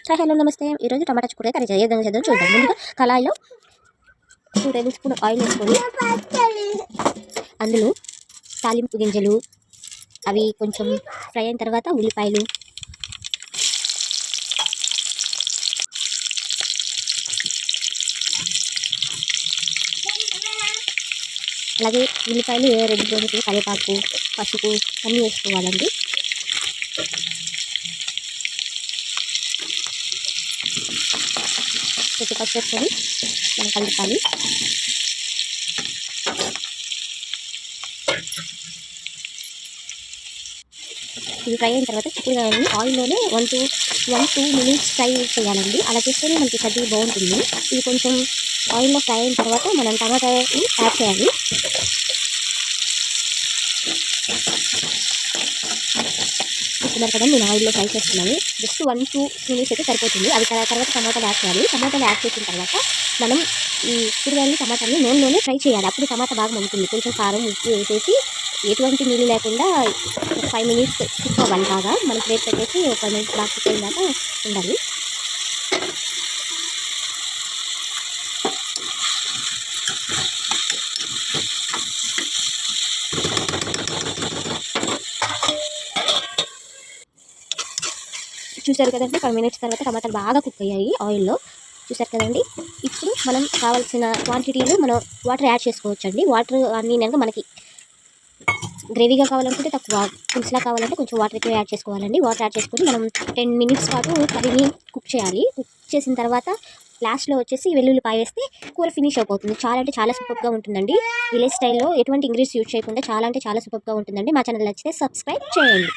Hi hello నమస్తే. ఈరోజు టమాటా చిక్కుడుకాయ కర్రీ ఏ విధంగా చేద్దాం చూద్దాం. ముందుగా కళాయిలో 2 టేబుల్ స్పూన్ ఆయిల్ వేసుకొని అందులో తాలింపు గింజలు అవి కొంచెం ఫ్రై అయిన తర్వాత ఉల్లిపాయలు, అలాగే ఉల్లిపాయలు రెడ్ బ్రౌన్ కరివేపాకు, పసుపు అన్నీ వేసుకోవాలండి. పసుపు వేసుకొని మనం కలుపుతాలి. ఇది ఫ్రై అయిన తర్వాత చిక్కుడుకాయని ఆయిల్లోనే 1 to 2 minutes ఫ్రై చేయాలండి. అలా చేస్తేనే మనకి కర్రీ బాగుంటుంది. ఇది కొంచెం ఆయిల్లో ఫ్రై అయిన తర్వాత మనం టమాటాని యాడ్ చేయాలి. చూస్తున్నారు కదా, నేను ఆయిల్లో ఫ్రై చేస్తున్నాను. జస్ట్ 1-2 minutes అయితే సరిపోతుంది. అవి తర్వాత టమాటాలు యాడ్ చేయాలి. టమాటాలు యాడ్ చేసిన తర్వాత మనం ఈ చిక్కుడుకాయని టమాటాని నూనెలోనే ఫ్రై చేయాలి. అప్పుడు టమాటా బాగా మగ్గుతుంది. కొంచెం కారం ఉప్పు వేసేసి ఎటువంటి నీళ్ళు లేకుండా 5 minutes కుక్ అవ్వాలి బాగా. మనం ప్లేట్ పెట్టేసి ఒక 5 minutes బాగా కుక్ అయిన దాకా ఉండాలి. చూసారు కదండి, 5 minutes తర్వాత టమాటాలు బాగా కుక్ అయ్యాయి ఆయిల్లో. చూసారు కదండి. ఇప్పుడు మనం కావాల్సిన క్వాంటిటీలో మనం వాటర్ యాడ్ చేసుకోవచ్చండి. వాటర్ అన్నీ కనుక మనకి గ్రేవీగా కావాలనుకుంటే తక్కువ, పులుసులా కావాలంటే కొంచెం వాటర్ ఎక్కువ యాడ్ చేసుకోవాలండి. వాటర్ యాడ్ చేసుకొని మనం 10 minutes పాటు కర్రీని కుక్ చేయాలి. కుక్ చేసిన తర్వాత లాస్ట్లో వచ్చేసి వెల్లుల్లిపాయ వేస్తే కూర ఫినిష్ అయిపోతుంది. చాలా అంటే చాలా సూపర్గా ఉంటుందండి. విలేజ్ స్టైల్లో ఎటువంటి ఇంగ్రీడియంట్స్ యూజ్ చేయకుండా చాలా అంటే చాలా సూపర్గా ఉంటుందండి. మా ఛానల్ నచ్చితే సబ్స్క్రైబ్ చేయండి.